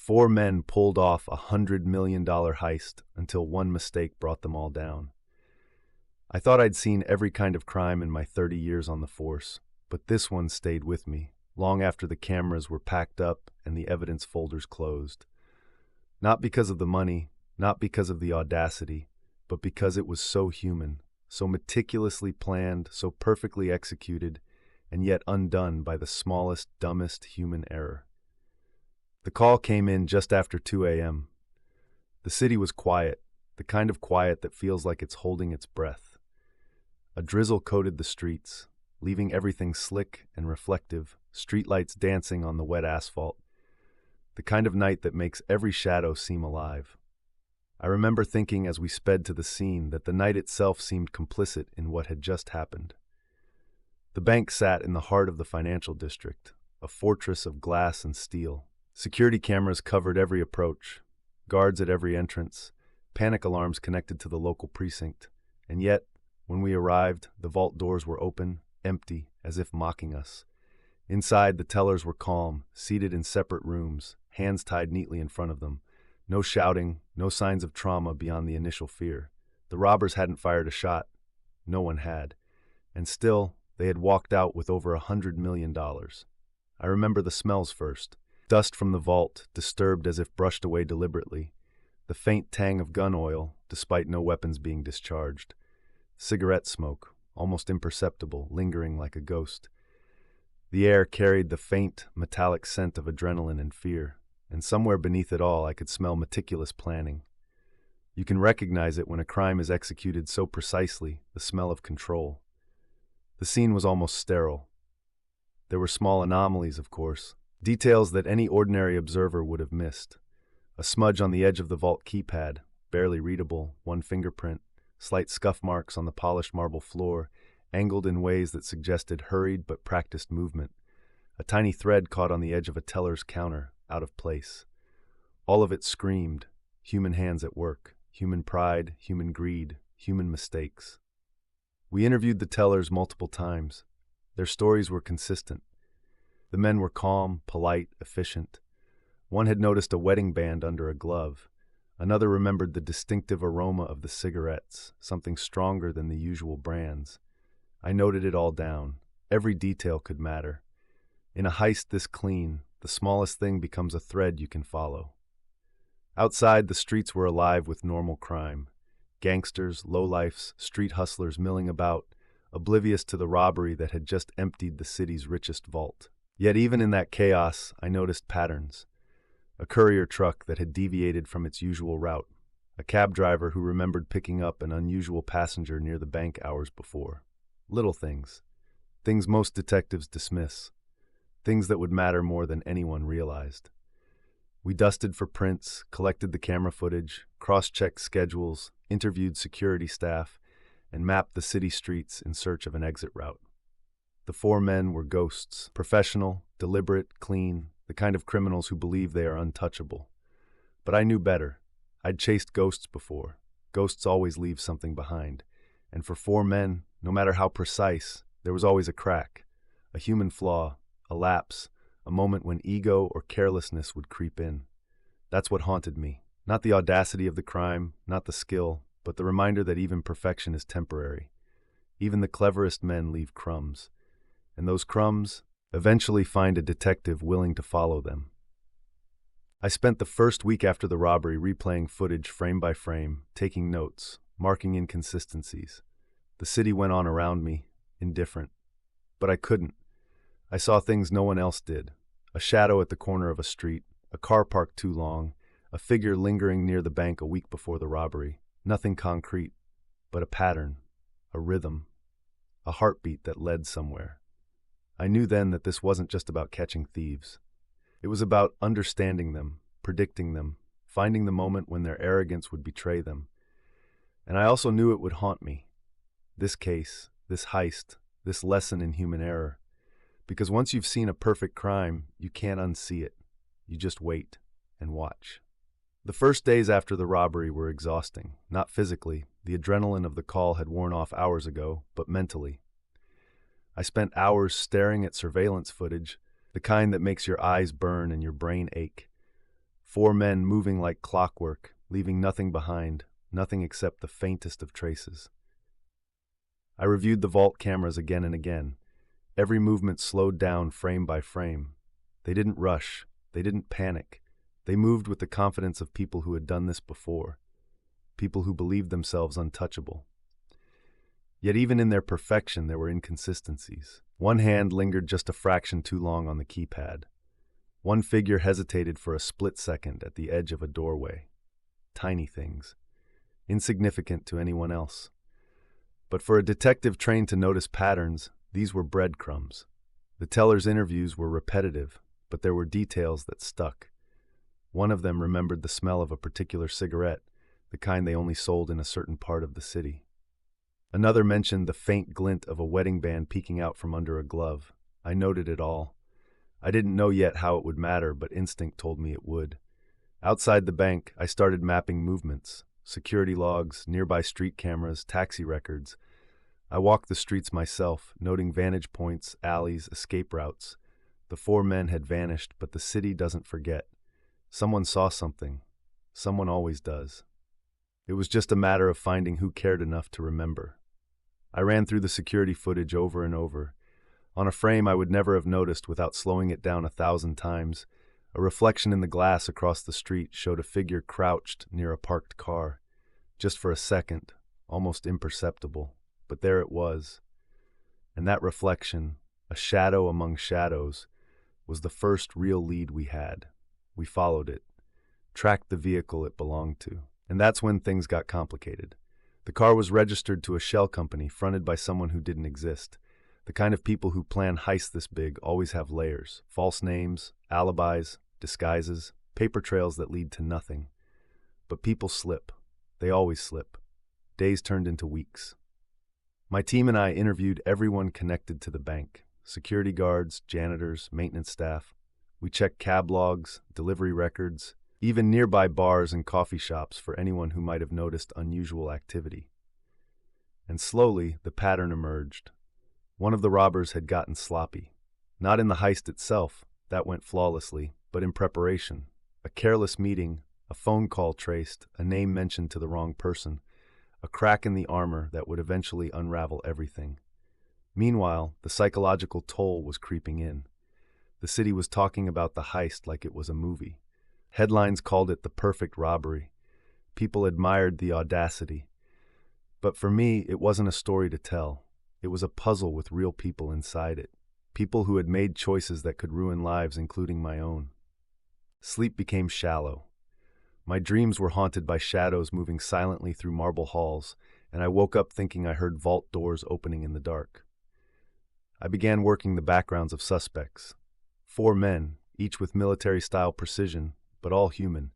4 men pulled off a $100 million heist until one mistake brought them all down. I thought I'd seen every kind of crime in my 30 years on the force, but this one stayed with me, long after the cameras were packed up and the evidence folders closed. Not because of the money, not because of the audacity, but because it was so human, so meticulously planned, so perfectly executed, and yet undone by the smallest, dumbest human error. The call came in just after 2 a.m. The city was quiet, the kind of quiet that feels like it's holding its breath. A drizzle coated the streets, leaving everything slick and reflective, streetlights dancing on the wet asphalt. The kind of night that makes every shadow seem alive. I remember thinking as we sped to the scene that the night itself seemed complicit in what had just happened. The bank sat in the heart of the financial district, a fortress of glass and steel. Security cameras covered every approach, guards at every entrance, panic alarms connected to the local precinct. And yet, when we arrived, the vault doors were open, empty, as if mocking us. Inside, the tellers were calm, seated in separate rooms, hands tied neatly in front of them. No shouting, no signs of trauma beyond the initial fear. The robbers hadn't fired a shot. No one had. And still, they had walked out with over $100 million. I remember the smells first. Dust from the vault, disturbed as if brushed away deliberately. The faint tang of gun oil, despite no weapons being discharged. Cigarette smoke, almost imperceptible, lingering like a ghost. The air carried the faint, metallic scent of adrenaline and fear, and somewhere beneath it all I could smell meticulous planning. You can recognize it when a crime is executed so precisely, the smell of control. The scene was almost sterile. There were small anomalies, of course, details that any ordinary observer would have missed. A smudge on the edge of the vault keypad, barely readable, one fingerprint, slight scuff marks on the polished marble floor, angled in ways that suggested hurried but practiced movement. A tiny thread caught on the edge of a teller's counter, out of place. All of it screamed, human hands at work, human pride, human greed, human mistakes. We interviewed the tellers multiple times. Their stories were consistent. The men were calm, polite, efficient. One had noticed a wedding band under a glove. Another remembered the distinctive aroma of the cigarettes, something stronger than the usual brands. I noted it all down. Every detail could matter. In a heist this clean, the smallest thing becomes a thread you can follow. Outside, the streets were alive with normal crime. Gangsters, lowlifes, street hustlers milling about, oblivious to the robbery that had just emptied the city's richest vault. Yet even in that chaos, I noticed patterns. A courier truck that had deviated from its usual route. A cab driver who remembered picking up an unusual passenger near the bank hours before. Little things. Things most detectives dismiss. Things that would matter more than anyone realized. We dusted for prints, collected the camera footage, cross-checked schedules, interviewed security staff, and mapped the city streets in search of an exit route. The 4 men were ghosts, professional, deliberate, clean, the kind of criminals who believe they are untouchable. But I knew better. I'd chased ghosts before. Ghosts always leave something behind. And for 4 men, no matter how precise, there was always a crack, a human flaw, a lapse, a moment when ego or carelessness would creep in. That's what haunted me. Not the audacity of the crime, not the skill, but the reminder that even perfection is temporary. Even the cleverest men leave crumbs. And those crumbs eventually find a detective willing to follow them. I spent the first week after the robbery replaying footage frame by frame, taking notes, marking inconsistencies. The city went on around me, indifferent. But I couldn't. I saw things no one else did. A shadow at the corner of a street, a car parked too long, a figure lingering near the bank a week before the robbery. Nothing concrete, but a pattern, a rhythm, a heartbeat that led somewhere. I knew then that this wasn't just about catching thieves. It was about understanding them, predicting them, finding the moment when their arrogance would betray them. And I also knew it would haunt me. This case, this heist, this lesson in human error. Because once you've seen a perfect crime, you can't unsee it. You just wait and watch. The first days after the robbery were exhausting, not physically. The adrenaline of the call had worn off hours ago, but mentally. I spent hours staring at surveillance footage, the kind that makes your eyes burn and your brain ache. 4 men moving like clockwork, leaving nothing behind, nothing except the faintest of traces. I reviewed the vault cameras again and again. Every movement slowed down frame by frame. They didn't rush. They didn't panic. They moved with the confidence of people who had done this before, people who believed themselves untouchable. Yet even in their perfection, there were inconsistencies. One hand lingered just a fraction too long on the keypad. One figure hesitated for a split second at the edge of a doorway. Tiny things, insignificant to anyone else. But for a detective trained to notice patterns, these were breadcrumbs. The teller's interviews were repetitive, but there were details that stuck. One of them remembered the smell of a particular cigarette, the kind they only sold in a certain part of the city. Another mentioned the faint glint of a wedding band peeking out from under a glove. I noted it all. I didn't know yet how it would matter, but instinct told me it would. Outside the bank, I started mapping movements, security logs, nearby street cameras, taxi records. I walked the streets myself, noting vantage points, alleys, escape routes. The 4 men had vanished, but the city doesn't forget. Someone saw something. Someone always does. It was just a matter of finding who cared enough to remember. I ran through the security footage over and over. On a frame I would never have noticed without slowing it down 1,000 times, a reflection in the glass across the street showed a figure crouched near a parked car. Just for a second, almost imperceptible, but there it was. And that reflection, a shadow among shadows, was the first real lead we had. We followed it, tracked the vehicle it belonged to. And that's when things got complicated. The car was registered to a shell company fronted by someone who didn't exist. The kind of people who plan heists this big always have layers, false names, alibis, disguises, paper trails that lead to nothing. But people slip. They always slip. Days turned into weeks. My team and I interviewed everyone connected to the bank. Security guards, janitors, maintenance staff. We checked cab logs, delivery records, even nearby bars and coffee shops for anyone who might have noticed unusual activity. And slowly, the pattern emerged. One of the robbers had gotten sloppy. Not in the heist itself, that went flawlessly, but in preparation. A careless meeting, a phone call traced, a name mentioned to the wrong person, a crack in the armor that would eventually unravel everything. Meanwhile, the psychological toll was creeping in. The city was talking about the heist like it was a movie. Headlines called it the perfect robbery. People admired the audacity. But for me, it wasn't a story to tell. It was a puzzle with real people inside it. People who had made choices that could ruin lives, including my own. Sleep became shallow. My dreams were haunted by shadows moving silently through marble halls, and I woke up thinking I heard vault doors opening in the dark. I began working the backgrounds of suspects. 4 men, each with military-style precision, but all human.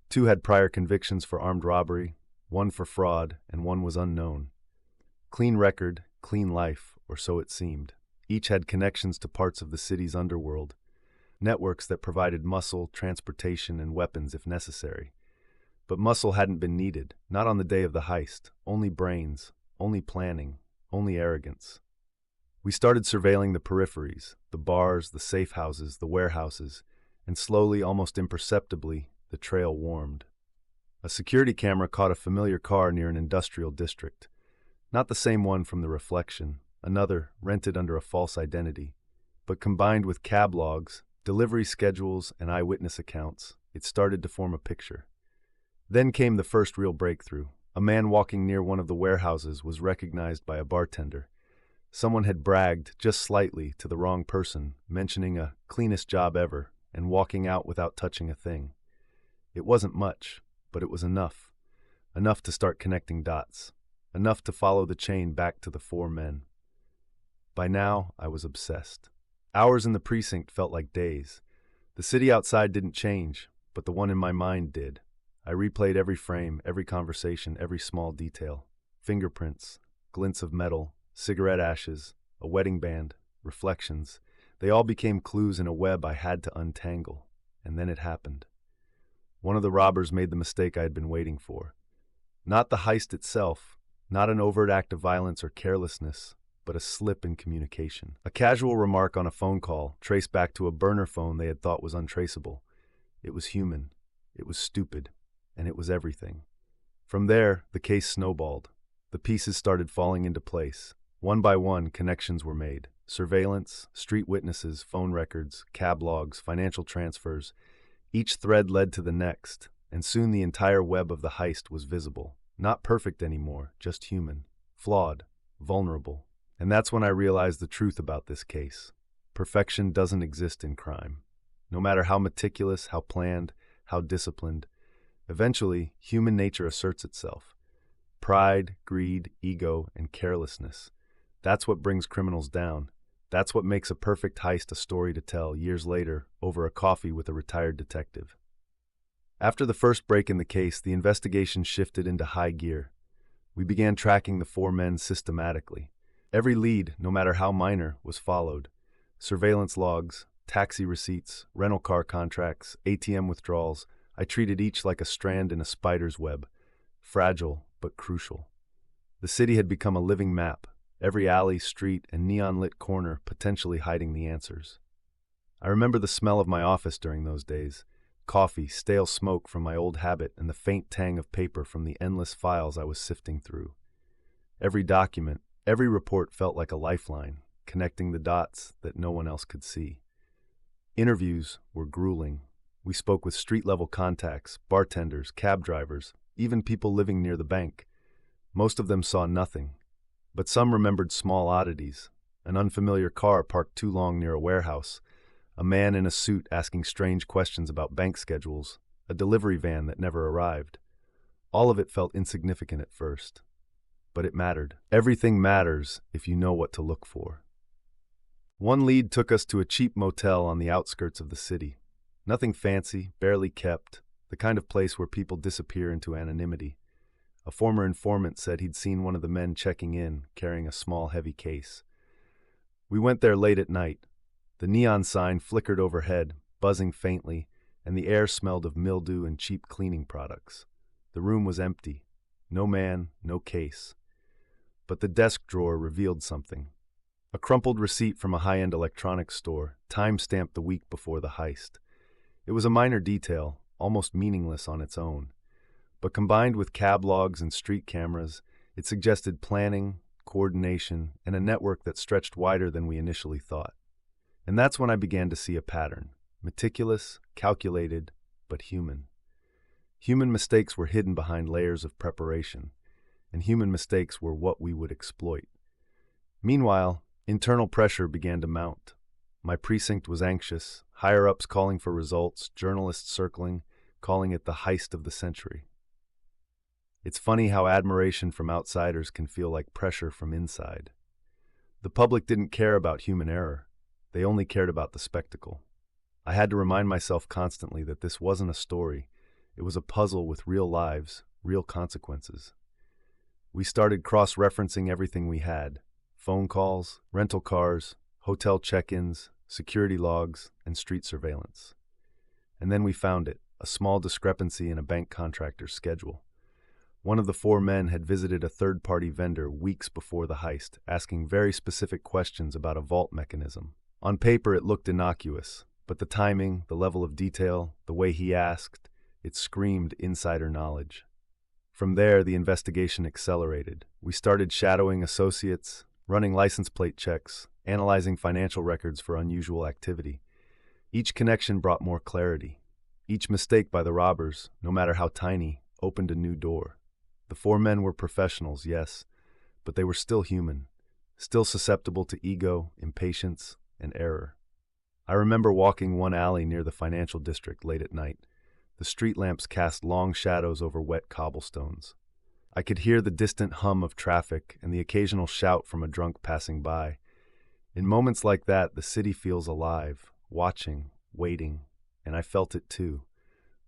2 had prior convictions for armed robbery, 1 for fraud, and 1 was unknown. Clean record, clean life, or so it seemed. Each had connections to parts of the city's underworld, networks that provided muscle, transportation, and weapons if necessary. But muscle hadn't been needed, not on the day of the heist. Only brains, only planning, only arrogance. We started surveilling the peripheries, the bars, the safe houses, the warehouses, and slowly, almost imperceptibly, the trail warmed. A security camera caught a familiar car near an industrial district. Not the same one from the reflection, another, rented under a false identity. But combined with cab logs, delivery schedules, and eyewitness accounts, it started to form a picture. Then came the first real breakthrough. A man walking near one of the warehouses was recognized by a bartender. Someone had bragged, just slightly, to the wrong person, mentioning a cleanest job ever, and walking out without touching a thing. It wasn't much, but it was enough. Enough to start connecting dots. Enough to follow the chain back to the 4 men. By now, I was obsessed. Hours in the precinct felt like days. The city outside didn't change, but the one in my mind did. I replayed every frame, every conversation, every small detail. Fingerprints, glints of metal, cigarette ashes, a wedding band, reflections. They all became clues in a web I had to untangle. And then it happened. One of the robbers made the mistake I had been waiting for. Not the heist itself, not an overt act of violence or carelessness, but a slip in communication. A casual remark on a phone call, traced back to a burner phone they had thought was untraceable. It was human. It was stupid, and it was everything. From there, the case snowballed. The pieces started falling into place. One by one, connections were made. Surveillance, street witnesses, phone records, cab logs, financial transfers. Each thread led to the next, and soon the entire web of the heist was visible. Not perfect anymore, just human. Flawed, vulnerable. And that's when I realized the truth about this case. Perfection doesn't exist in crime. No matter how meticulous, how planned, how disciplined, eventually, human nature asserts itself. Pride, greed, ego, and carelessness. That's what brings criminals down. That's what makes a perfect heist a story to tell years later over a coffee with a retired detective. After the first break in the case, the investigation shifted into high gear. We began tracking the four men systematically. Every lead, no matter how minor, was followed. Surveillance logs, taxi receipts, rental car contracts, ATM withdrawals. I treated each like a strand in a spider's web. Fragile, but crucial. The city had become a living map, every alley, street, and neon-lit corner potentially hiding the answers. I remember the smell of my office during those days. Coffee, stale smoke from my old habit, and the faint tang of paper from the endless files I was sifting through. Every document, every report felt like a lifeline, connecting the dots that no one else could see. Interviews were grueling. We spoke with street-level contacts, bartenders, cab drivers, even people living near the bank. Most of them saw nothing, but some remembered small oddities. An unfamiliar car parked too long near a warehouse, a man in a suit asking strange questions about bank schedules, a delivery van that never arrived. All of it felt insignificant at first, but it mattered. Everything matters if you know what to look for. One lead took us to a cheap motel on the outskirts of the city. Nothing fancy, barely kept, the kind of place where people disappear into anonymity. A former informant said he'd seen one of the men checking in, carrying a small, heavy case. We went there late at night. The neon sign flickered overhead, buzzing faintly, and the air smelled of mildew and cheap cleaning products. The room was empty. No man, no case. But the desk drawer revealed something. A crumpled receipt from a high-end electronics store, time-stamped the week before the heist. It was a minor detail, almost meaningless on its own. But combined with cab logs and street cameras, it suggested planning, coordination, and a network that stretched wider than we initially thought. And that's when I began to see a pattern. Meticulous, calculated, but human. Human mistakes were hidden behind layers of preparation, and human mistakes were what we would exploit. Meanwhile, internal pressure began to mount. My precinct was anxious, higher-ups calling for results, journalists circling, calling it the heist of the century. It's funny how admiration from outsiders can feel like pressure from inside. The public didn't care about human error. They only cared about the spectacle. I had to remind myself constantly that this wasn't a story. It was a puzzle with real lives, real consequences. We started cross-referencing everything we had. Phone calls, rental cars, hotel check-ins, security logs, and street surveillance. And then we found it, a small discrepancy in a bank contractor's schedule. One of the four men had visited a third-party vendor weeks before the heist, asking very specific questions about a vault mechanism. On paper, it looked innocuous, but the timing, the level of detail, the way he asked, it screamed insider knowledge. From there, the investigation accelerated. We started shadowing associates, running license plate checks, analyzing financial records for unusual activity. Each connection brought more clarity. Each mistake by the robbers, no matter how tiny, opened a new door. The four men were professionals, yes, but they were still human, still susceptible to ego, impatience, and error. I remember walking one alley near the financial district late at night. The street lamps cast long shadows over wet cobblestones. I could hear the distant hum of traffic and the occasional shout from a drunk passing by. In moments like that, the city feels alive, watching, waiting, and I felt it too.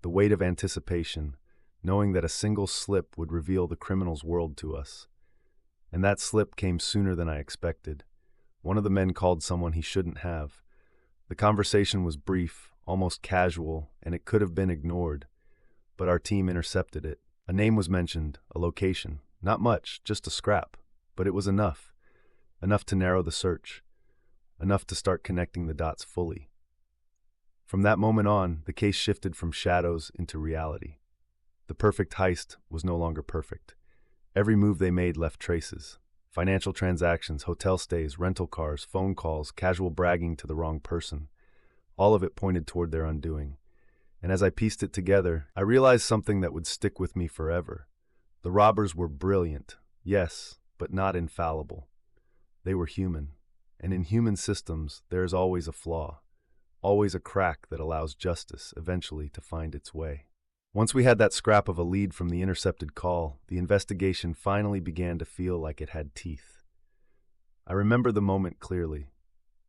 The weight of anticipation, knowing that a single slip would reveal the criminal's world to us. And that slip came sooner than I expected. One of the men called someone he shouldn't have. The conversation was brief, almost casual, and it could have been ignored. But our team intercepted it. A name was mentioned, a location. Not much, just a scrap. But it was enough. Enough to narrow the search. Enough to start connecting the dots fully. From that moment on, the case shifted from shadows into reality. The perfect heist was no longer perfect. Every move they made left traces. Financial transactions, hotel stays, rental cars, phone calls, casual bragging to the wrong person. All of it pointed toward their undoing. And as I pieced it together, I realized something that would stick with me forever. The robbers were brilliant, yes, but not infallible. They were human. And in human systems, there is always a flaw. Always a crack that allows justice eventually to find its way. Once we had that scrap of a lead from the intercepted call, the investigation finally began to feel like it had teeth. I remember the moment clearly.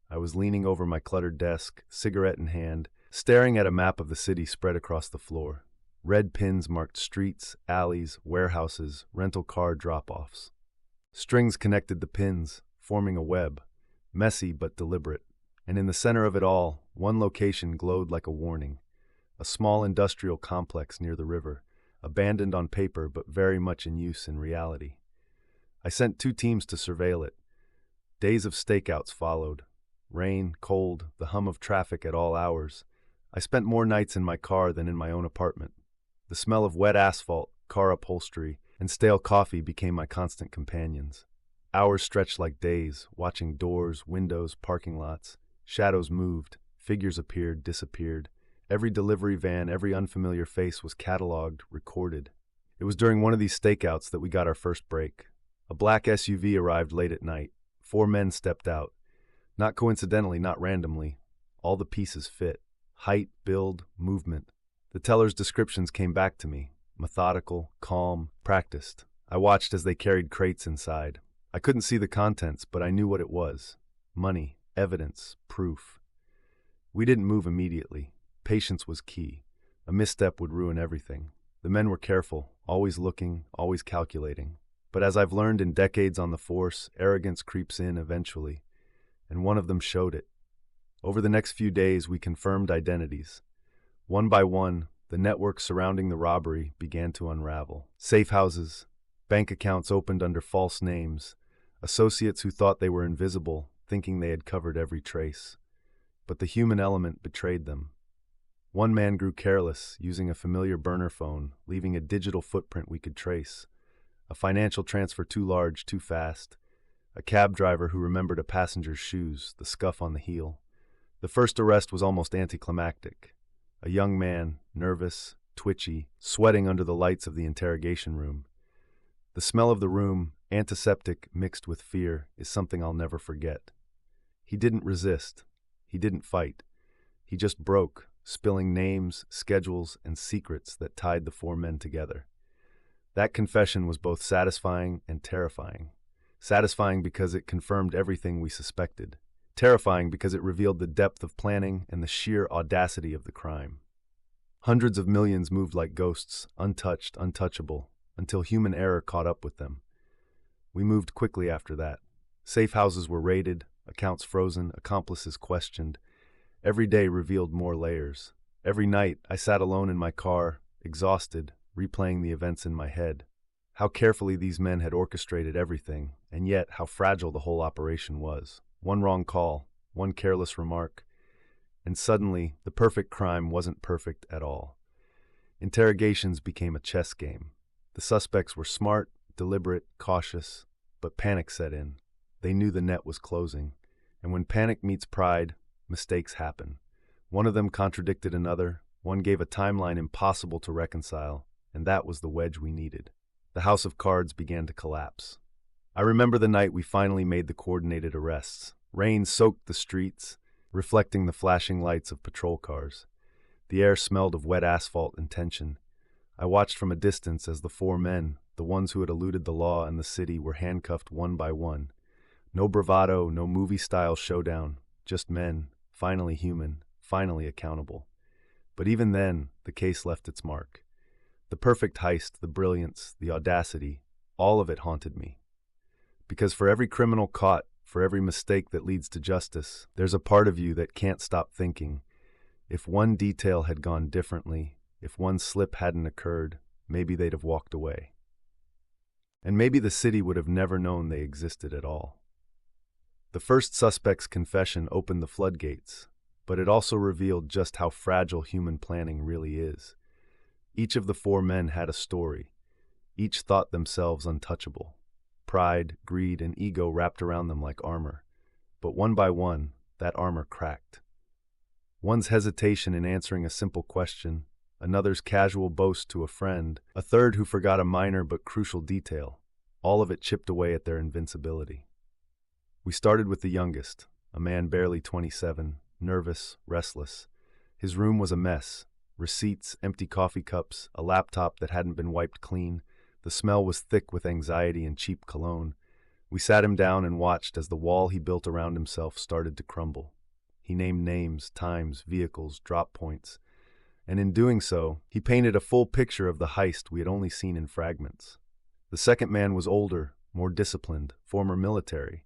I was leaning over my cluttered desk, cigarette in hand, staring at a map of the city spread across the floor. Red pins marked streets, alleys, warehouses, rental car drop-offs. Strings connected the pins, forming a web, messy but deliberate. And in the center of it all, one location glowed like a warning. A small industrial complex near the river, abandoned on paper but very much in use in reality. I sent 2 teams to surveil it. Days of stakeouts followed. Rain, cold, the hum of traffic at all hours. I spent more nights in my car than in my own apartment. The smell of wet asphalt, car upholstery, and stale coffee became my constant companions. Hours stretched like days, watching doors, windows, parking lots. Shadows moved, figures appeared, disappeared. Every delivery van, every unfamiliar face was cataloged, recorded. It was during one of these stakeouts that we got our first break. A black SUV arrived late at night. 4 men stepped out. Not coincidentally, not randomly. All the pieces fit. Height, build, movement. The teller's descriptions came back to me. Methodical, calm, practiced. I watched as they carried crates inside. I couldn't see the contents, but I knew what it was. Money. Evidence, proof. We didn't move immediately. Patience was key. A misstep would ruin everything. The men were careful, always looking, always calculating. But as I've learned in decades on the force, arrogance creeps in eventually. And one of them showed it. Over the next few days, we confirmed identities. One by one, the network surrounding the robbery began to unravel. Safe houses, bank accounts opened under false names, associates who thought they were invisible, thinking they had covered every trace. But the human element betrayed them. One man grew careless, using a familiar burner phone, leaving a digital footprint we could trace. A financial transfer too large, too fast. A cab driver who remembered a passenger's shoes, the scuff on the heel. The first arrest was almost anticlimactic. A young man, nervous, twitchy, sweating under the lights of the interrogation room. The smell of the room, antiseptic mixed with fear, is something I'll never forget. He didn't resist. He didn't fight. He just broke, spilling names, schedules, and secrets that tied the 4 men together. That confession was both satisfying and terrifying. Satisfying because it confirmed everything we suspected. Terrifying because it revealed the depth of planning and the sheer audacity of the crime. Hundreds of millions moved like ghosts, untouched, untouchable, until human error caught up with them. We moved quickly after that. Safe houses were raided, accounts frozen, accomplices questioned. Every day revealed more layers. Every night, I sat alone in my car, exhausted, replaying the events in my head. How carefully these men had orchestrated everything, and yet how fragile the whole operation was. One wrong call, one careless remark, and suddenly the perfect crime wasn't perfect at all. Interrogations became a chess game. The suspects were smart, deliberate, cautious, but panic set in. They knew the net was closing. And when panic meets pride, mistakes happen. One of them contradicted another, one gave a timeline impossible to reconcile, and that was the wedge we needed. The house of cards began to collapse. I remember the night we finally made the coordinated arrests. Rain soaked the streets, reflecting the flashing lights of patrol cars. The air smelled of wet asphalt and tension. I watched from a distance as the 4 men, the ones who had eluded the law and the city, were handcuffed one by one. No bravado, no movie-style showdown, just men, finally human, finally accountable. But even then, the case left its mark. The perfect heist, the brilliance, the audacity, all of it haunted me. Because for every criminal caught, for every mistake that leads to justice, there's a part of you that can't stop thinking, if one detail had gone differently, if one slip hadn't occurred, maybe they'd have walked away. And maybe the city would have never known they existed at all. The first suspect's confession opened the floodgates. but it also revealed just how fragile human planning really is. Each of the four men had a story. Each thought themselves untouchable. Pride, greed, and ego wrapped around them like armor. But one by one, that armor cracked. One's hesitation in answering a simple question, another's casual boast to a friend, a third who forgot a minor but crucial detail, all of it chipped away at their invincibility. We started with the youngest, a man barely 27, nervous, restless. His room was a mess. Receipts, empty coffee cups, a laptop that hadn't been wiped clean. The smell was thick with anxiety and cheap cologne. We sat him down and watched as the wall he built around himself started to crumble. He named names, times, vehicles, drop points. And in doing so, he painted a full picture of the heist we had only seen in fragments. The second man was older, more disciplined, former military.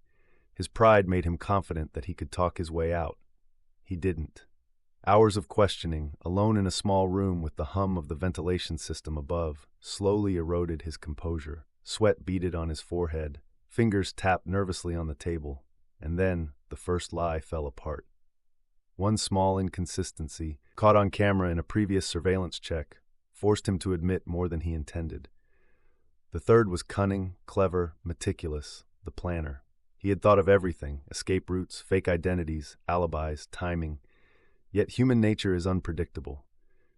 His pride made him confident that he could talk his way out. He didn't. Hours of questioning, alone in a small room with the hum of the ventilation system above, slowly eroded his composure. Sweat beaded on his forehead, fingers tapped nervously on the table, and then the first lie fell apart. One small inconsistency, caught on camera in a previous surveillance check, forced him to admit more than he intended. The third was cunning, clever, meticulous, the planner. He had thought of everything: escape routes, fake identities, alibis, timing. Yet human nature is unpredictable.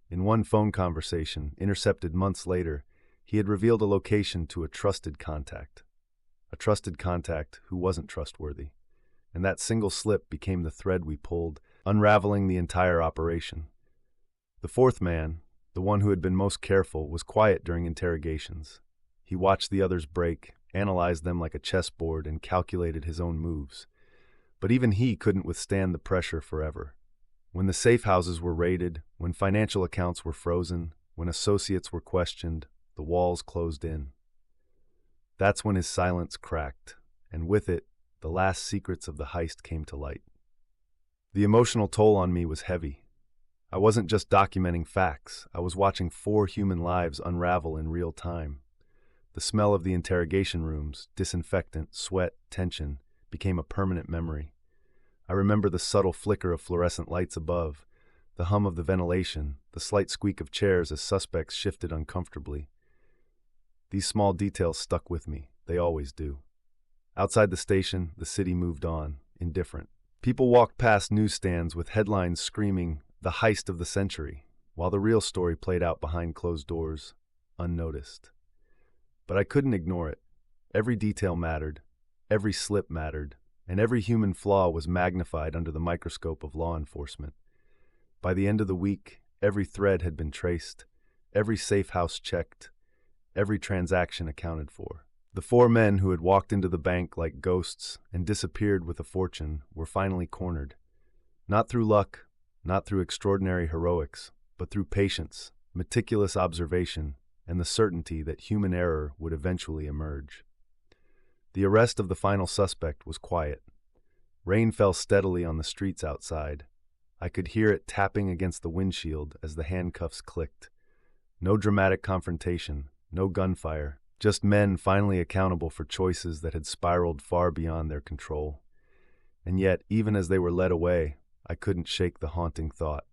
In one phone conversation, intercepted months later, he had revealed a location to a trusted contact who wasn't trustworthy. And that single slip became the thread we pulled, unraveling the entire operation. The fourth man, the one who had been most careful, was quiet during interrogations. He watched the others break, analyzed them like a chessboard, and calculated his own moves. But even he couldn't withstand the pressure forever. When the safe houses were raided, when financial accounts were frozen, when associates were questioned, the walls closed in. That's when his silence cracked, and with it, the last secrets of the heist came to light. The emotional toll on me was heavy. I wasn't just documenting facts, I was watching 4 human lives unravel in real time. The smell of the interrogation rooms, disinfectant, sweat, tension, became a permanent memory. I remember the subtle flicker of fluorescent lights above, the hum of the ventilation, the slight squeak of chairs as suspects shifted uncomfortably. These small details stuck with me. They always do. Outside the station, the city moved on, indifferent. People walked past newsstands with headlines screaming, "The heist of the century," while the real story played out behind closed doors, unnoticed. But I couldn't ignore it. Every detail mattered, every slip mattered, and every human flaw was magnified under the microscope of law enforcement. By the end of the week, every thread had been traced, every safe house checked, every transaction accounted for. The 4 men who had walked into the bank like ghosts and disappeared with a fortune were finally cornered. Not through luck, not through extraordinary heroics, but through patience, meticulous observation, and the certainty that human error would eventually emerge. The arrest of the final suspect was quiet. Rain fell steadily on the streets outside. I could hear it tapping against the windshield as the handcuffs clicked. No dramatic confrontation, no gunfire, just men finally accountable for choices that had spiraled far beyond their control. And yet, even as they were led away, I couldn't shake the haunting thought.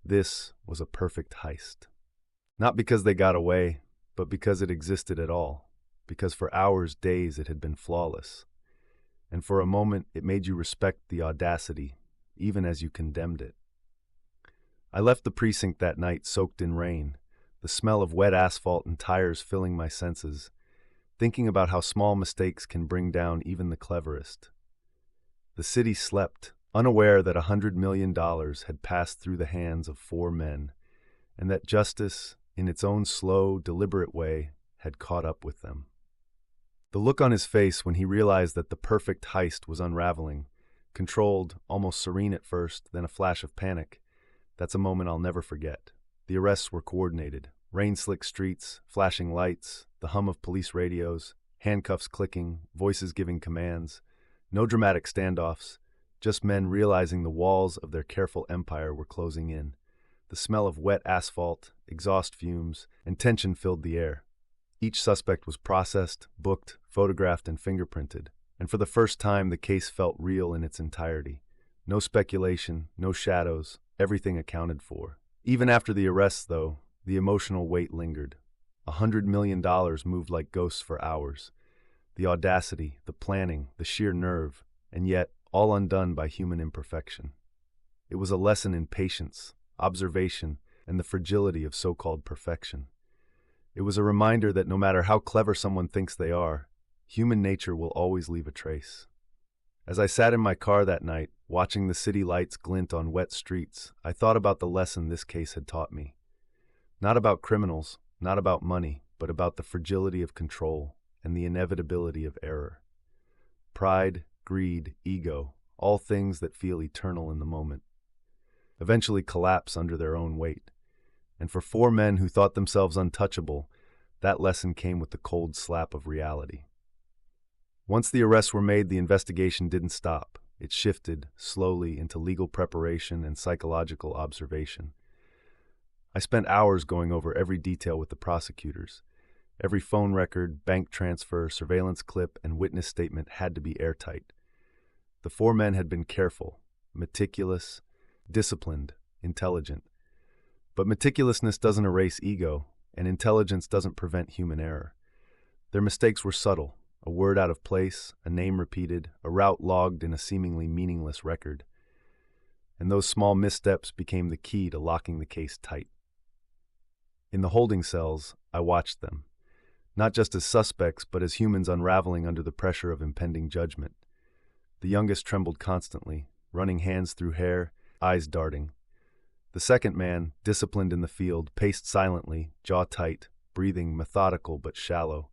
This was a perfect heist. Not because they got away, but because it existed at all. Because for hours, days, it had been flawless. And for a moment, it made you respect the audacity, even as you condemned it. I left the precinct that night soaked in rain, the smell of wet asphalt and tires filling my senses, thinking about how small mistakes can bring down even the cleverest. The city slept, unaware that $100 million had passed through the hands of 4 men, and that justice, in its own slow, deliberate way, had caught up with them. The look on his face when he realized that the perfect heist was unraveling, controlled, almost serene at first, then a flash of panic, that's a moment I'll never forget. The arrests were coordinated. Rain-slick streets, flashing lights, the hum of police radios, handcuffs clicking, voices giving commands. No dramatic standoffs, just men realizing the walls of their careful empire were closing in. The smell of wet asphalt, exhaust fumes, and tension filled the air. Each suspect was processed, booked, photographed, and fingerprinted, and for the first time the case felt real in its entirety. No speculation, no shadows, everything accounted for. Even after the arrests, though, the emotional weight lingered. $100 million moved like ghosts for hours. The audacity, the planning, the sheer nerve, and yet all undone by human imperfection. It was a lesson in patience, observation, and the fragility of so-called perfection. It was a reminder that no matter how clever someone thinks they are, human nature will always leave a trace. As I sat in my car that night, watching the city lights glint on wet streets, I thought about the lesson this case had taught me. Not about criminals, not about money, but about the fragility of control and the inevitability of error. Pride, greed, ego, all things that feel eternal in the moment, eventually collapse under their own weight. And for four men who thought themselves untouchable, that lesson came with the cold slap of reality. Once the arrests were made, the investigation didn't stop. It shifted, slowly, into legal preparation and psychological observation. I spent hours going over every detail with the prosecutors. Every phone record, bank transfer, surveillance clip, and witness statement had to be airtight. The four men had been careful, meticulous, disciplined, intelligent. But meticulousness doesn't erase ego, and intelligence doesn't prevent human error. Their mistakes were subtle. A word out of place, a name repeated, a route logged in a seemingly meaningless record. And those small missteps became the key to locking the case tight. In the holding cells, I watched them, not just as suspects, but as humans unraveling under the pressure of impending judgment. The youngest trembled constantly, running hands through hair, eyes darting. The second man, disciplined in the field, paced silently, jaw tight, breathing methodical but shallow.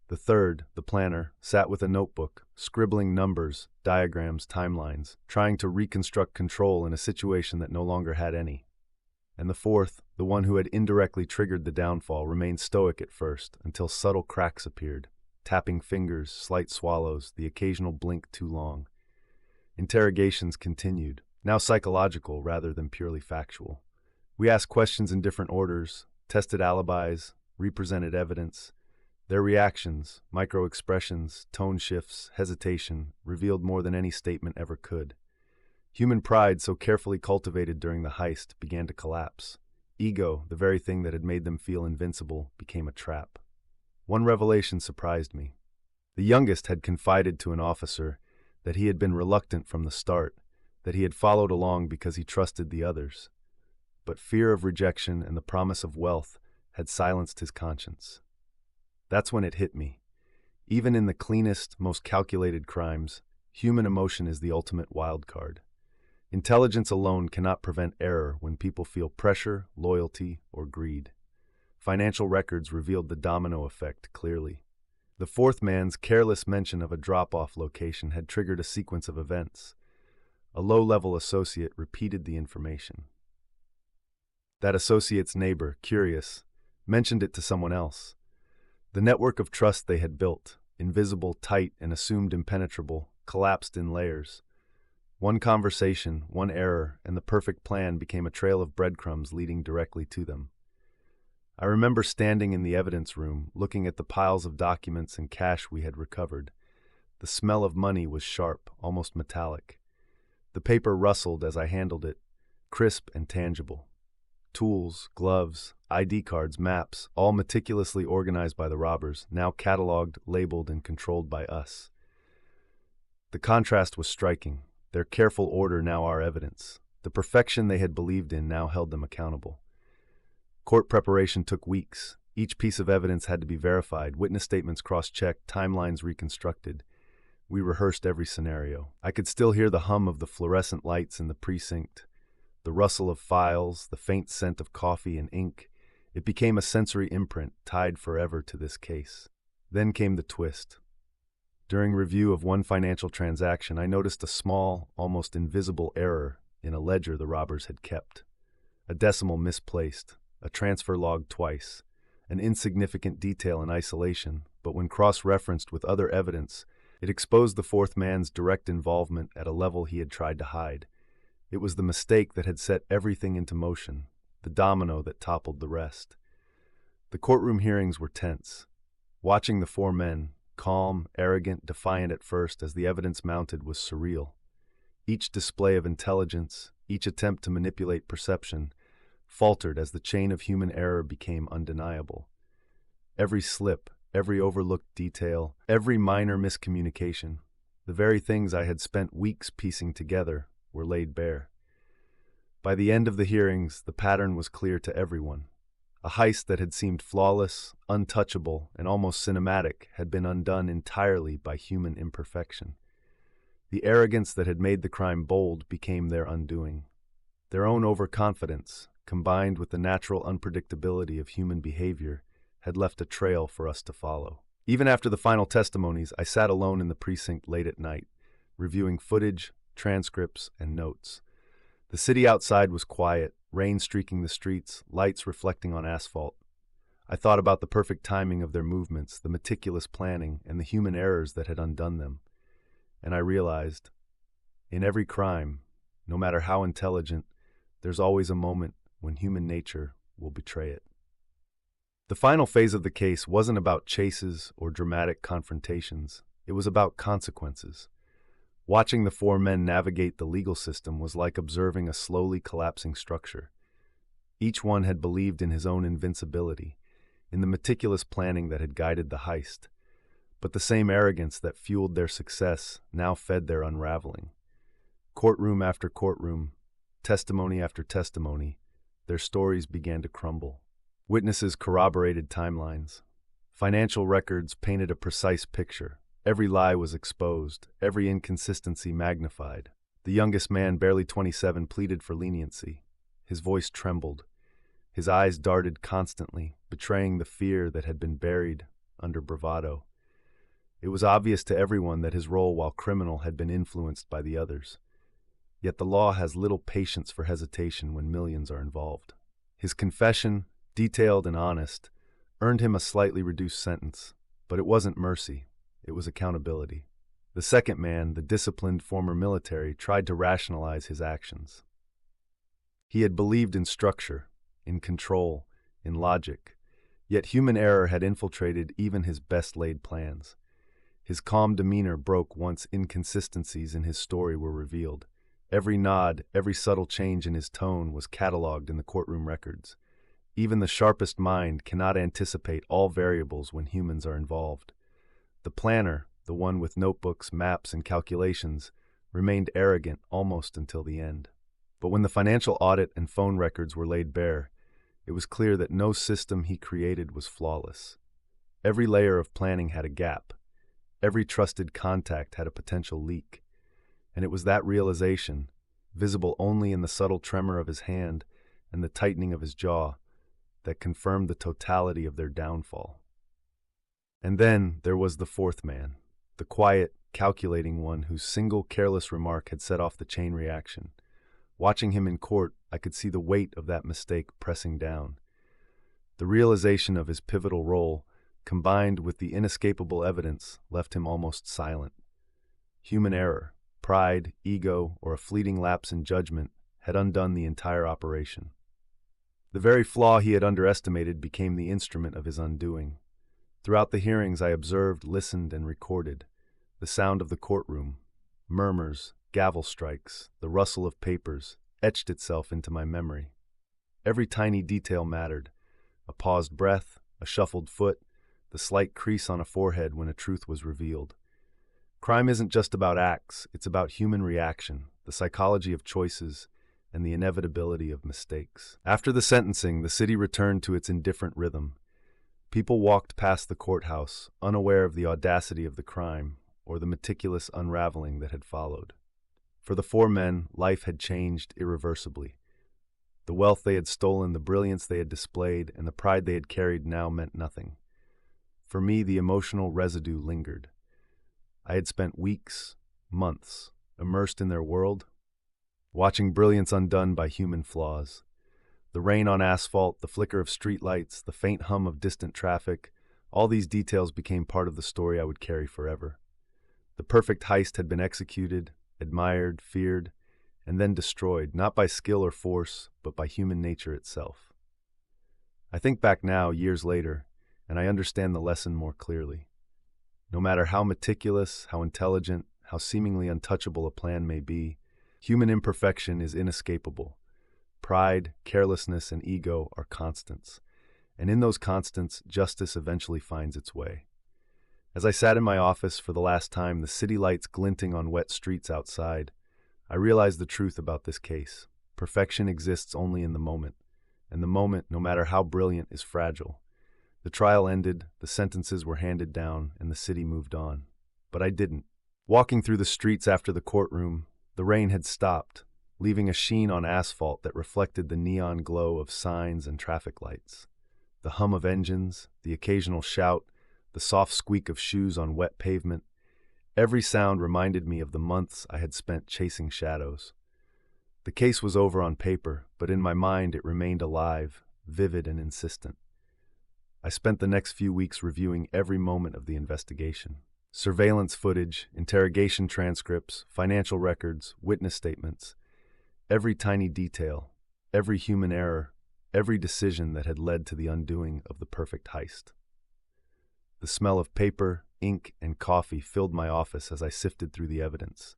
The third, the planner, sat with a notebook, scribbling numbers, diagrams, timelines, trying to reconstruct control in a situation that no longer had any. And the fourth, the one who had indirectly triggered the downfall, remained stoic at first, until subtle cracks appeared, tapping fingers, slight swallows, the occasional blink too long. Interrogations continued, now psychological rather than purely factual. We asked questions in different orders, tested alibis, represented evidence. Their reactions, micro-expressions, tone shifts, hesitation, revealed more than any statement ever could. Human pride, so carefully cultivated during the heist, began to collapse. Ego, the very thing that had made them feel invincible, became a trap. One revelation surprised me. The youngest had confided to an officer that he had been reluctant from the start, that he had followed along because he trusted the others. But fear of rejection and the promise of wealth had silenced his conscience. That's when it hit me. Even in the cleanest, most calculated crimes, human emotion is the ultimate wild card. Intelligence alone cannot prevent error when people feel pressure, loyalty, or greed. Financial records revealed the domino effect clearly. The fourth man's careless mention of a drop-off location had triggered a sequence of events. A low-level associate repeated the information. That associate's neighbor, curious, mentioned it to someone else. The network of trust they had built, invisible, tight, and assumed impenetrable, collapsed in layers. One conversation, one error, and the perfect plan became a trail of breadcrumbs leading directly to them. I remember standing in the evidence room, looking at the piles of documents and cash we had recovered. The smell of money was sharp, almost metallic. The paper rustled as I handled it, crisp and tangible. Tools, gloves, ID cards, maps, all meticulously organized by the robbers, now cataloged, labeled, and controlled by us. The contrast was striking. Their careful order now our evidence. The perfection they had believed in now held them accountable. Court preparation took weeks. Each piece of evidence had to be verified, witness statements cross-checked, timelines reconstructed. We rehearsed every scenario. I could still hear the hum of the fluorescent lights in the precinct, the rustle of files, the faint scent of coffee and ink. It became a sensory imprint tied forever to this case. Then came the twist. During review of one financial transaction, I noticed a small, almost invisible error in a ledger the robbers had kept. A decimal misplaced, a transfer logged twice, an insignificant detail in isolation, but when cross-referenced with other evidence, it exposed the fourth man's direct involvement at a level he had tried to hide. It was the mistake that had set everything into motion, the domino that toppled the rest. The courtroom hearings were tense. Watching the four men, calm, arrogant, defiant at first as the evidence mounted, was surreal. Each display of intelligence, each attempt to manipulate perception, faltered as the chain of human error became undeniable. Every slip, every overlooked detail, every minor miscommunication, the very things I had spent weeks piecing together, were laid bare. By the end of the hearings, the pattern was clear to everyone. A heist that had seemed flawless, untouchable, and almost cinematic had been undone entirely by human imperfection. The arrogance that had made the crime bold became their undoing. Their own overconfidence, combined with the natural unpredictability of human behavior, had left a trail for us to follow. Even after the final testimonies, I sat alone in the precinct late at night, reviewing footage, transcripts, and notes. The city outside was quiet, rain streaking the streets, lights reflecting on asphalt. I thought about the perfect timing of their movements, the meticulous planning, and the human errors that had undone them. And I realized, in every crime, no matter how intelligent, there's always a moment when human nature will betray it. The final phase of the case wasn't about chases or dramatic confrontations. It was about consequences. Watching the four men navigate the legal system was like observing a slowly collapsing structure. Each one had believed in his own invincibility, in the meticulous planning that had guided the heist. But the same arrogance that fueled their success now fed their unraveling. Courtroom after courtroom, testimony after testimony, their stories began to crumble. Witnesses corroborated timelines. Financial records painted a precise picture. Every lie was exposed, every inconsistency magnified. The youngest man, barely 27, pleaded for leniency. His voice trembled. His eyes darted constantly, betraying the fear that had been buried under bravado. It was obvious to everyone that his role, while criminal, had been influenced by the others. Yet the law has little patience for hesitation when millions are involved. His confession, detailed and honest, earned him a slightly reduced sentence, but it wasn't mercy. It was accountability. The second man, the disciplined former military, tried to rationalize his actions. He had believed in structure, in control, in logic, yet human error had infiltrated even his best-laid plans. His calm demeanor broke once inconsistencies in his story were revealed. Every nod, every subtle change in his tone was catalogued in the courtroom records. Even the sharpest mind cannot anticipate all variables when humans are involved. The planner, the one with notebooks, maps, and calculations, remained arrogant almost until the end. But when the financial audit and phone records were laid bare, it was clear that no system he created was flawless. Every layer of planning had a gap. Every trusted contact had a potential leak. And it was that realization, visible only in the subtle tremor of his hand and the tightening of his jaw, that confirmed the totality of their downfall. And then there was the fourth man, the quiet, calculating one whose single careless remark had set off the chain reaction. Watching him in court, I could see the weight of that mistake pressing down. The realization of his pivotal role, combined with the inescapable evidence, left him almost silent. Human error, pride, ego, or a fleeting lapse in judgment had undone the entire operation. The very flaw he had underestimated became the instrument of his undoing. Throughout the hearings I observed, listened, and recorded. The sound of the courtroom, murmurs, gavel strikes, the rustle of papers, etched itself into my memory. Every tiny detail mattered. A paused breath, a shuffled foot, the slight crease on a forehead when a truth was revealed. Crime isn't just about acts, it's about human reaction, the psychology of choices, and the inevitability of mistakes. After the sentencing, the city returned to its indifferent rhythm. People walked past the courthouse, unaware of the audacity of the crime or the meticulous unraveling that had followed. For the four men, life had changed irreversibly. The wealth they had stolen, the brilliance they had displayed, and the pride they had carried now meant nothing. For me, the emotional residue lingered. I had spent weeks, months, immersed in their world, watching brilliance undone by human flaws. The rain on asphalt, the flicker of streetlights, the faint hum of distant traffic, all these details became part of the story I would carry forever. The perfect heist had been executed, admired, feared, and then destroyed, not by skill or force, but by human nature itself. I think back now, years later, and I understand the lesson more clearly. No matter how meticulous, how intelligent, how seemingly untouchable a plan may be, Human imperfection is inescapable. Pride, carelessness, and ego are constants. And in those constants, justice eventually finds its way. As I sat in my office for the last time, the city lights glinting on wet streets outside, I realized the truth about this case. Perfection exists only in the moment, and the moment, no matter how brilliant, is fragile. The trial ended, the sentences were handed down, and the city moved on. But I didn't. Walking through the streets after the courtroom, the rain had stopped, leaving a sheen on asphalt that reflected the neon glow of signs and traffic lights. The hum of engines, the occasional shout, the soft squeak of shoes on wet pavement, every sound reminded me of the months I had spent chasing shadows. The case was over on paper, but in my mind it remained alive, vivid and insistent. I spent the next few weeks reviewing every moment of the investigation. Surveillance footage, interrogation transcripts, financial records, witness statements. Every tiny detail, every human error, every decision that had led to the undoing of the perfect heist. The smell of paper, ink, and coffee filled my office as I sifted through the evidence.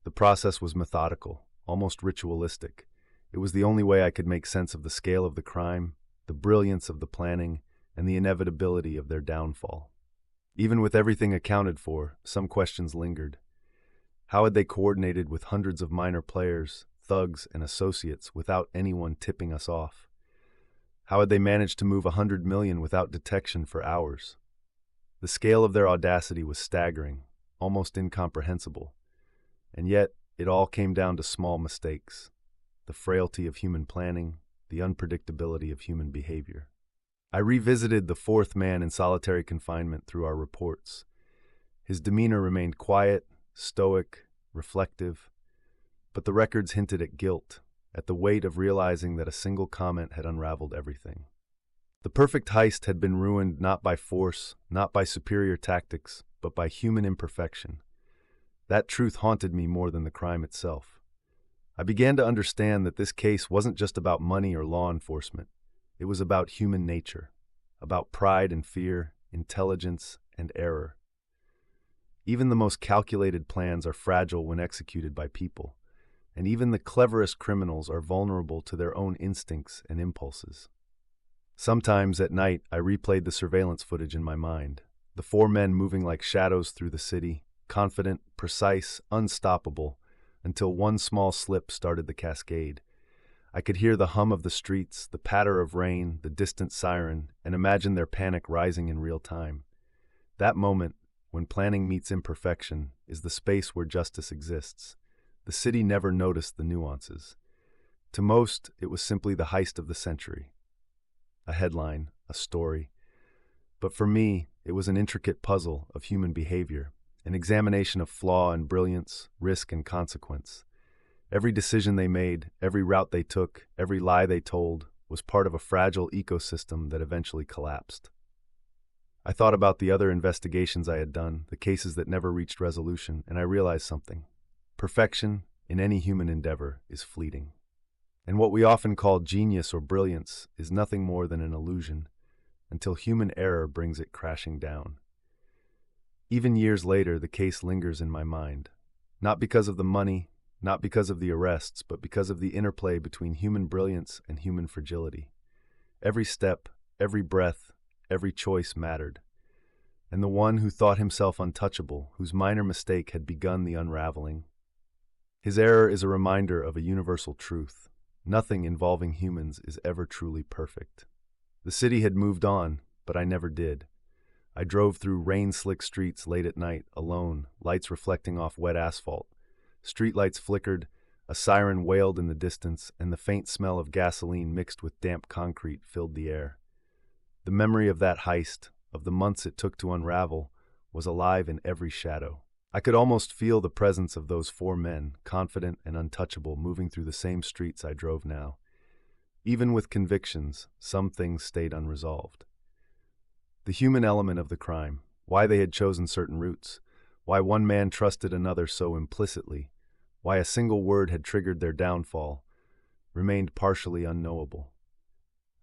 The process was methodical, almost ritualistic. It was the only way I could make sense of the scale of the crime, the brilliance of the planning, and the inevitability of their downfall. Even with everything accounted for, some questions lingered. How had they coordinated with hundreds of minor players, thugs, and associates without anyone tipping us off? How had they managed to move 100 million without detection for hours? The scale of their audacity was staggering, almost incomprehensible. And yet, it all came down to small mistakes, the frailty of human planning, the unpredictability of human behavior. I revisited the fourth man in solitary confinement through our reports. His demeanor remained quiet, stoic, reflective, but the records hinted at guilt, at the weight of realizing that a single comment had unraveled everything. The perfect heist had been ruined not by force, not by superior tactics, but by human imperfection. That truth haunted me more than the crime itself. I began to understand that this case wasn't just about money or law enforcement. It was about human nature, about pride and fear, intelligence and error. Even the most calculated plans are fragile when executed by people, and even the cleverest criminals are vulnerable to their own instincts and impulses. Sometimes at night, I replayed the surveillance footage in my mind, the four men moving like shadows through the city, confident, precise, unstoppable, until one small slip started the cascade. I could hear the hum of the streets, the patter of rain, the distant siren, and imagine their panic rising in real time. That moment, when planning meets imperfection, is the space where justice exists. The city never noticed the nuances. To most, it was simply the heist of the century. A headline, a story. But for me, it was an intricate puzzle of human behavior, an examination of flaw and brilliance, risk and consequence. Every decision they made, every route they took, every lie they told, was part of a fragile ecosystem that eventually collapsed. I thought about the other investigations I had done, the cases that never reached resolution, and I realized something. Perfection, in any human endeavor, is fleeting. And what we often call genius or brilliance is nothing more than an illusion, until human error brings it crashing down. Even years later, the case lingers in my mind, not because of the money, not because of the arrests, but because of the interplay between human brilliance and human fragility. Every step, every breath, every choice mattered. And the one who thought himself untouchable, whose minor mistake had begun the unraveling. His error is a reminder of a universal truth. Nothing involving humans is ever truly perfect. The city had moved on, but I never did. I drove through rain-slick streets late at night, alone, lights reflecting off wet asphalt. Streetlights flickered, a siren wailed in the distance, and the faint smell of gasoline mixed with damp concrete filled the air. The memory of that heist, of the months it took to unravel, was alive in every shadow. I could almost feel the presence of those four men, confident and untouchable, moving through the same streets I drove now. Even with convictions, some things stayed unresolved. The human element of the crime, why they had chosen certain routes, why one man trusted another so implicitly, why a single word had triggered their downfall, remained partially unknowable.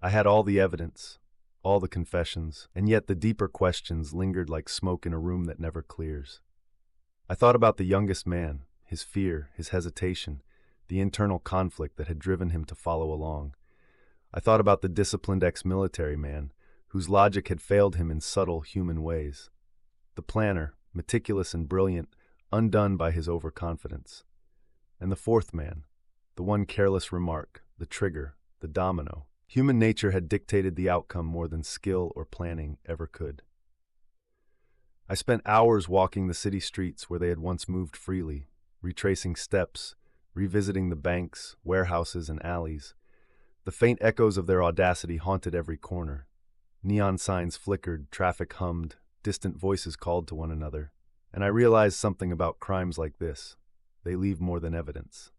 I had all the evidence, all the confessions, and yet the deeper questions lingered like smoke in a room that never clears. I thought about the youngest man, his fear, his hesitation, the internal conflict that had driven him to follow along. I thought about the disciplined ex-military man, whose logic had failed him in subtle human ways. The planner, meticulous and brilliant, undone by his overconfidence. And the fourth man, the one careless remark, the trigger, the domino. Human nature had dictated the outcome more than skill or planning ever could. I spent hours walking the city streets where they had once moved freely, retracing steps, revisiting the banks, warehouses, and alleys. The faint echoes of their audacity haunted every corner. Neon signs flickered, traffic hummed, distant voices called to one another. And I realized something about crimes like this. They leave more than evidence.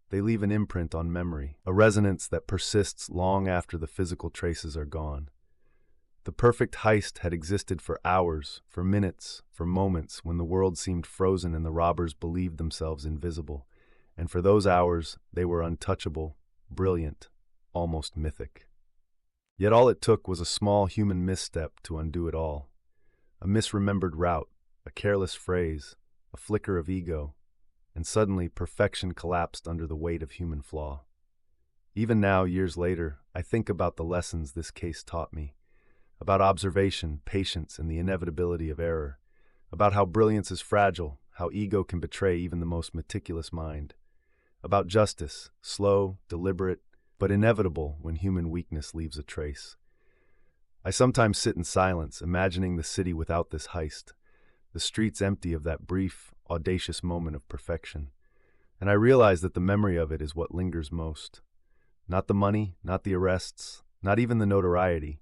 They leave an imprint on memory, a resonance that persists long after the physical traces are gone. The perfect heist had existed for hours, for minutes, for moments when the world seemed frozen and the robbers believed themselves invisible. And for those hours, they were untouchable, brilliant, almost mythic. Yet all it took was a small human misstep to undo it all. A misremembered route, a careless phrase, a flicker of ego, and suddenly perfection collapsed under the weight of human flaw. Even now, years later, I think about the lessons this case taught me, about observation, patience, and the inevitability of error, about how brilliance is fragile, how ego can betray even the most meticulous mind, about justice, slow, deliberate, but inevitable when human weakness leaves a trace. I sometimes sit in silence, imagining the city without this heist, the streets empty of that brief, audacious moment of perfection, and I realize that the memory of it is what lingers most. Not the money, not the arrests, not even the notoriety,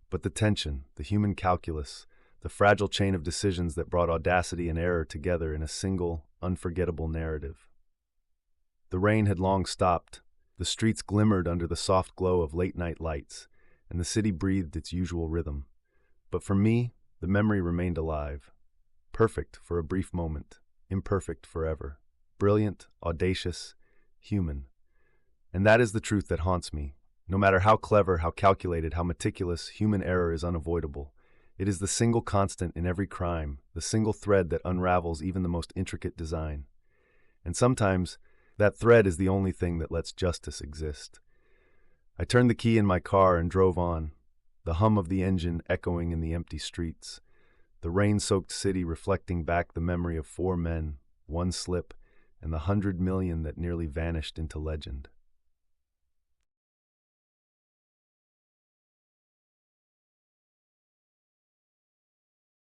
but the tension, the human calculus, the fragile chain of decisions that brought audacity and error together in a single, unforgettable narrative. The rain had long stopped, the streets glimmered under the soft glow of late-night lights, and the city breathed its usual rhythm. But for me, the memory remained alive. Perfect for a brief moment, imperfect forever, brilliant, audacious, human. And that is the truth that haunts me. No matter how clever, how calculated, how meticulous, human error is unavoidable. It is the single constant in every crime, the single thread that unravels even the most intricate design. And sometimes, that thread is the only thing that lets justice exist. I turned the key in my car and drove on, the hum of the engine echoing in the empty streets, the rain-soaked city reflecting back the memory of 4 men, 1 slip, and the 100 million that nearly vanished into legend.